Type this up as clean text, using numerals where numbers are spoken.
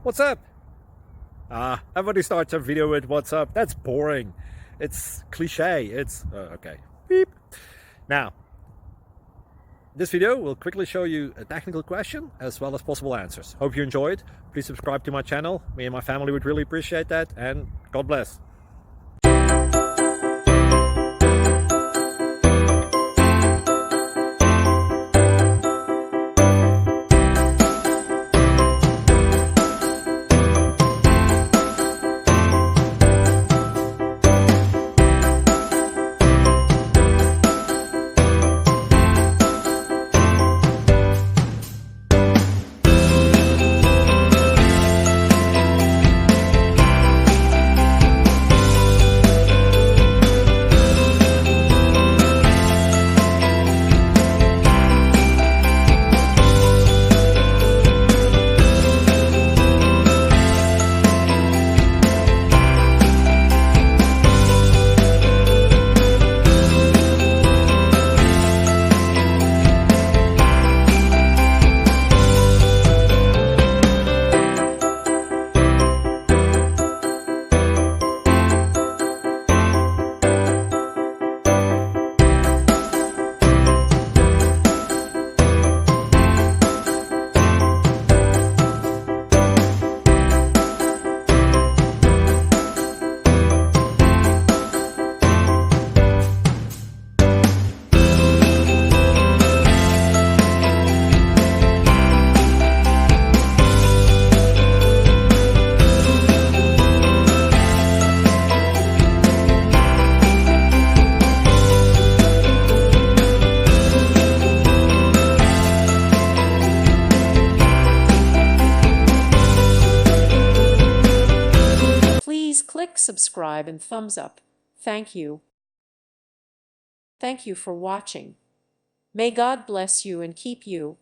What's up? Everybody starts a video with what's up. That's boring. It's cliche. Okay. Beep. Now, this video will quickly show you a technical question as well as possible answers. Hope you enjoyed. Please subscribe to my channel. Me and my family would really appreciate that, and God bless. Please click subscribe and thumbs up. Thank you. Thank you for watching. May God bless you and keep you.